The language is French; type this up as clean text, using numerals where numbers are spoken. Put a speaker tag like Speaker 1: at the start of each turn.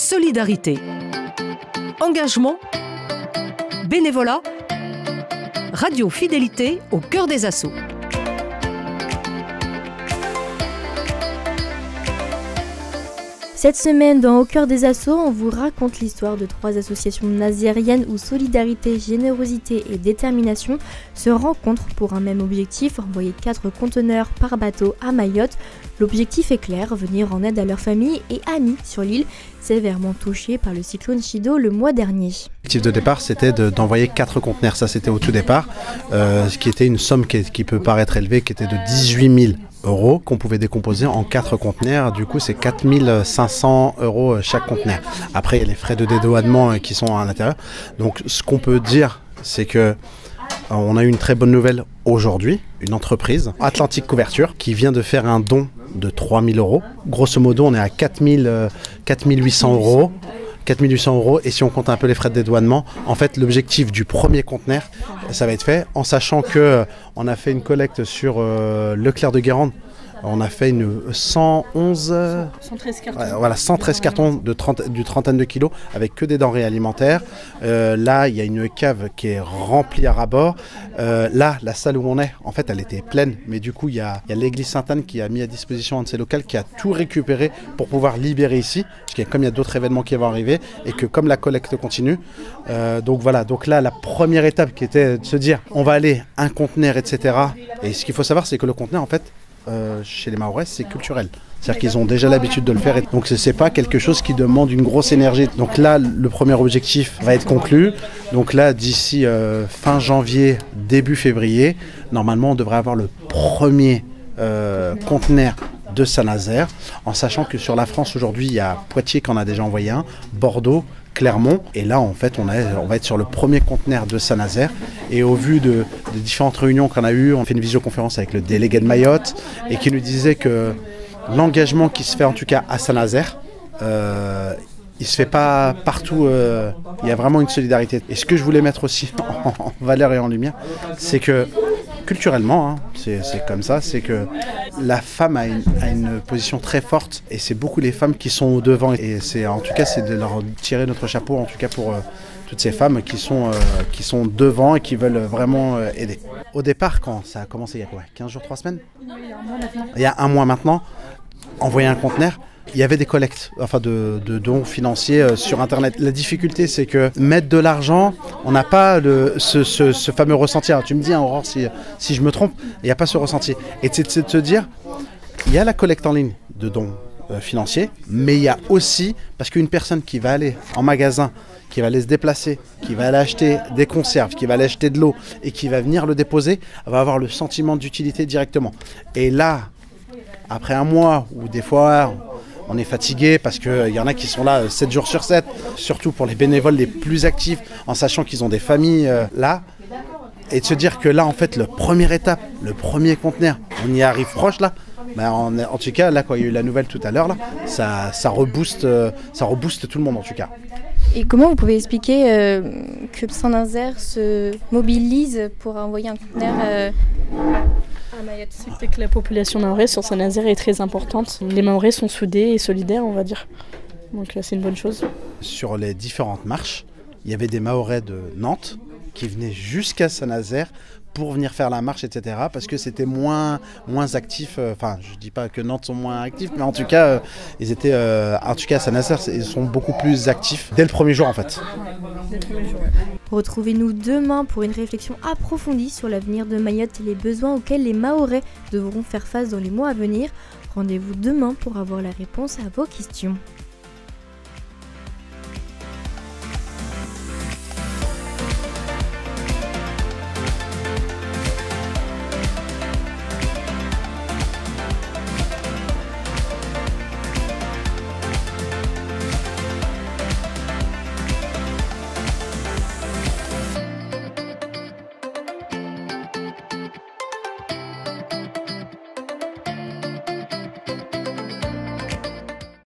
Speaker 1: solidarité, engagement, bénévolat, radio fidélité au cœur des assauts.
Speaker 2: Cette semaine, dans Au cœur des assauts, on vous raconte l'histoire de 3 associations nazériennes où solidarité, générosité et détermination se rencontrent pour un même objectif, envoyer 4 conteneurs par bateau à Mayotte. L'objectif est clair, venir en aide à leurs familles et amis sur l'île, sévèrement touchée par le cyclone Chido le mois dernier.
Speaker 3: L'objectif de départ, c'était d'envoyer 4 conteneurs. Ça, c'était au tout départ, ce qui était une somme qui peut paraître élevée, qui était de 18 000 € qu'on pouvait décomposer en 4 conteneurs. Du coup, c'est 4 500 € chaque conteneur. Après, il y a les frais de dédouanement qui sont à l'intérieur. Donc, ce qu'on peut dire, c'est que on a eu une très bonne nouvelle aujourd'hui, une entreprise, Atlantique Couverture, qui vient de faire un don de 3 000 €. Grosso modo, on est à 4 800 €. 4 800 € et si on compte un peu les frais de dédouanement, en fait l'objectif du premier conteneur, ça va être fait en sachant que on a fait une collecte sur Leclerc de Guérande. On a fait une 113 cartons. Voilà, 113 cartons d'une trentaine de kilos avec que des denrées alimentaires. Là, il y a une cave qui est remplie à ras-bord. Là, la salle où on est, en fait, elle était pleine. Mais du coup, il y a l'église Sainte-Anne qui a mis à disposition un de ses locales qui a tout récupéré pour pouvoir libérer ici. Parce que comme il y a d'autres événements qui vont arriver et que comme la collecte continue. Donc voilà, donc là, la première étape qui était de se dire on va aller un conteneur, etc. Et ce qu'il faut savoir, c'est que le conteneur, en fait, chez les Mahorais, c'est culturel. C'est-à-dire qu'ils ont déjà l'habitude de le faire. Donc c'est pas quelque chose qui demande une grosse énergie. Donc là, le premier objectif va être conclu. Donc là, d'ici fin janvier, début février, normalement, on devrait avoir le premier conteneur de Saint-Nazaire, en sachant que sur la France, aujourd'hui, il y a Poitiers qui en a déjà envoyé un, Bordeaux, Clermont, et là en fait on va être sur le premier conteneur de Saint-Nazaire et au vu des différentes réunions qu'on a eues, on fait une visioconférence avec le délégué de Mayotte et qui nous disait que l'engagement qui se fait en tout cas à Saint-Nazaire, il se fait pas partout, il y a vraiment une solidarité. Et ce que je voulais mettre aussi en valeur et en lumière, c'est que culturellement, hein, c'est comme ça, c'est que la femme a une position très forte et c'est beaucoup les femmes qui sont au devant et en tout cas c'est de leur tirer notre chapeau en tout cas pour toutes ces femmes qui sont devant et qui veulent vraiment aider. Au départ, quand ça a commencé, il y a quoi, 15 jours, 3 semaines ? Il y a un mois maintenant, envoyer un conteneur. Il y avait des collectes, enfin de dons financiers sur Internet. La difficulté, c'est que mettre de l'argent, on n'a pas ce fameux ressenti. Alors, tu me dis, hein, Aurore, si je me trompe, il n'y a pas ce ressenti. Et c'est de se dire, il y a la collecte en ligne de dons financiers, mais il y a aussi, parce qu'une personne qui va aller en magasin, qui va aller se déplacer, qui va aller acheter des conserves, qui va aller acheter de l'eau et qui va venir le déposer, va avoir le sentiment d'utilité directement. Et là, après un mois, ou des fois on est fatigué parce qu'il y en a qui sont là 7 jours sur 7, surtout pour les bénévoles les plus actifs, en sachant qu'ils ont des familles là. Et de se dire que là, en fait, la première étape, le premier conteneur, on y arrive proche là. Ben en tout cas, là, quand il y a eu la nouvelle tout à l'heure, là, ça rebooste tout le monde en tout cas.
Speaker 2: Et comment vous pouvez expliquer que Saint-Nazaire se mobilise pour envoyer un conteneur à Mayotte?
Speaker 4: C'est que la population mahoraise sur Saint-Nazaire est très importante. Les Mahorais sont soudés et solidaires, on va dire. Donc c'est une bonne chose. Sur
Speaker 3: les différentes marches, il y avait des Mahorais de Nantes qui venaient jusqu'à Saint-Nazaire pour venir faire la marche, etc. Parce que c'était moins actif. Enfin, je dis pas que Nantes sont moins actifs, mais en tout cas, ils étaient, en tout cas à Saint-Nazaire, ils sont beaucoup plus actifs dès le premier jour en fait.
Speaker 2: Retrouvez-nous demain pour une réflexion approfondie sur l'avenir de Mayotte et les besoins auxquels les Mahorais devront faire face dans les mois à venir. Rendez-vous demain pour avoir la réponse à vos questions.